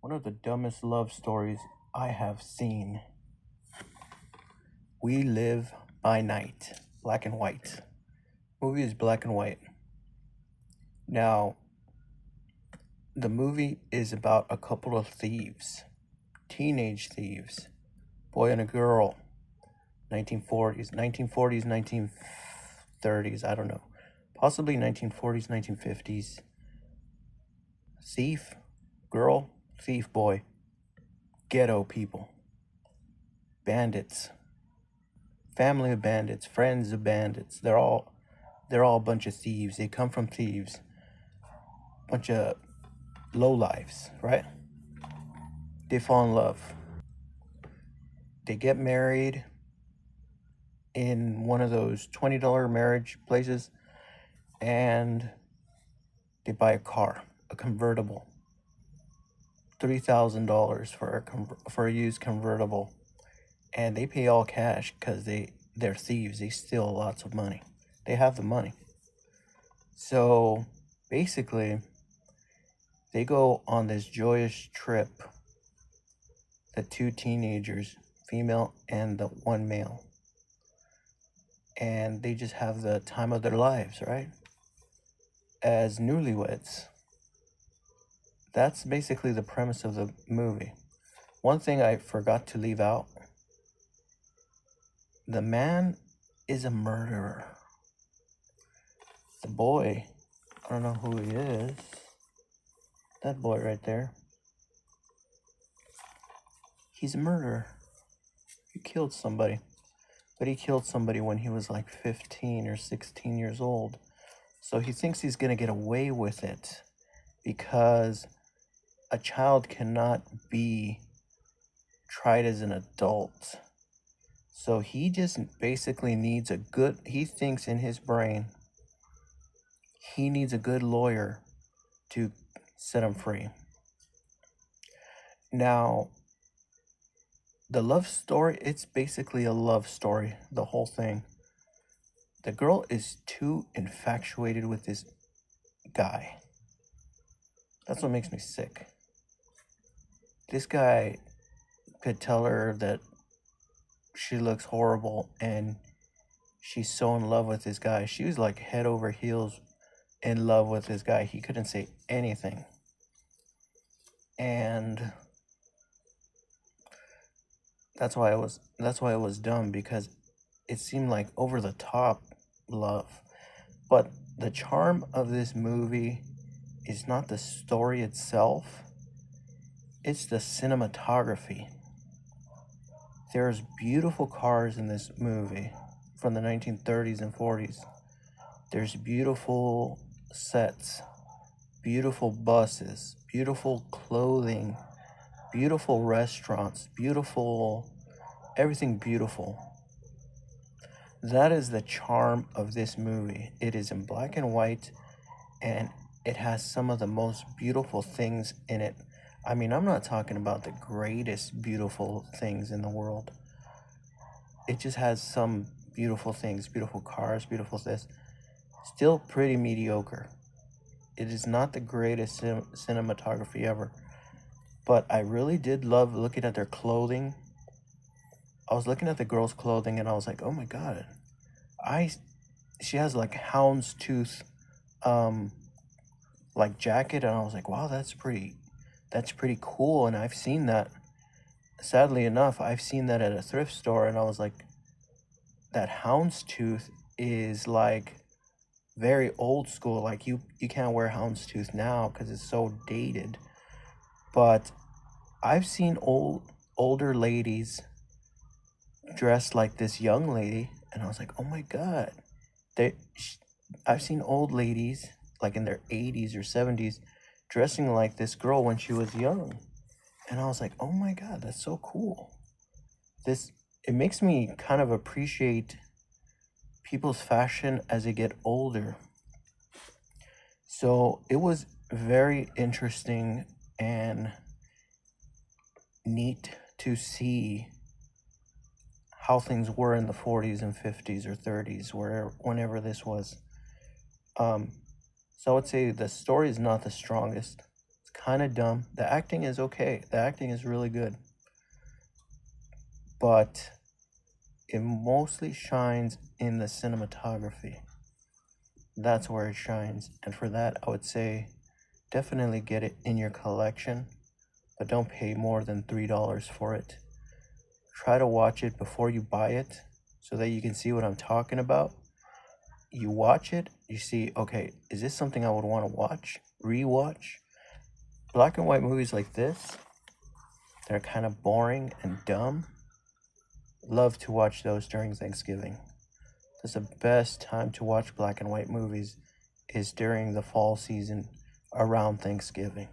One of the dumbest love stories I have seen. We Live by Night. Black and white. Movie is black and white. Now, the movie is about a couple of thieves. Teenage thieves. Boy and a girl. 1940s, 1930s, I don't know. Possibly 1940s, 1950s. Thief, girl, thief, boy. Ghetto people. Bandits. Family of bandits, friends of bandits. They're all a bunch of thieves. They come from thieves. Bunch of lowlifes, right? They fall in love. They get married in one of those $20 marriage places, and they buy a car, a convertible. $3,000 for a used convertible, and they pay all cash because they're thieves. They steal lots of money. They have the money. So basically, they go on this joyous trip. The two teenagers, female and the one male, and they just have the time of their lives, right? As newlyweds. That's basically the premise of the movie. One thing I forgot to leave out: the man is a murderer. The boy, I don't know who he is. That boy right there. He's a murderer. He killed somebody. But he killed somebody when he was like 15 or 16 years old. So he thinks he's going to get away with it because a child cannot be tried as an adult. So he just basically needs he thinks in his brain, he needs a good lawyer to set him free. Now, the love story, it's basically a love story, the whole thing. The girl is too infatuated with this guy. That's what makes me sick. This guy could tell her that she looks horrible and she's so in love with this guy. She was like head over heels in love with this guy. He couldn't say anything. And that's why it was dumb, because it seemed like over the top love. But the charm of this movie is not the story itself, it's the cinematography. There's beautiful cars in this movie from the 1930s and 40s. There's beautiful sets, beautiful buses, beautiful clothing, beautiful restaurants, everything beautiful. That is the charm of this movie. It is in black and white, and it has some of the most beautiful things in it. I mean, I'm not talking about the greatest beautiful things in the world. It just has some beautiful things, beautiful cars, beautiful this. Still pretty mediocre. It is not the greatest cinematography ever. But I really did love looking at their clothing. I was looking at the girl's clothing and I was like, oh my god. She has like houndstooth like jacket, and I was like, wow, that's pretty cool. And I've seen that, sadly enough, I've seen that at a thrift store, and I was like, that houndstooth is like very old school. Like you can't wear houndstooth now because it's so dated. But I've seen older ladies dressed like this young lady, and I was like, oh my god. I've seen old ladies like in their 80s or 70s dressing like this girl when she was young, and I was like, oh my god, that's so cool. It makes me kind of appreciate people's fashion as they get older. So it was very interesting and neat to see how things were in the 40s and 50s or 30s, whenever this was. So I would say the story is not the strongest. It's kind of dumb. The acting is okay. The acting is really good. But it mostly shines in the cinematography. That's where it shines. And for that, I would say definitely get it in your collection, but don't pay more than $3 for it. Try to watch it before you buy it so that you can see what I'm talking about. You watch it, you see, okay, is this something I would want to watch, rewatch? Black and white movies like this, they're kind of boring and dumb. Love to watch those during Thanksgiving. That's the best time to watch black and white movies, is during the fall season around Thanksgiving.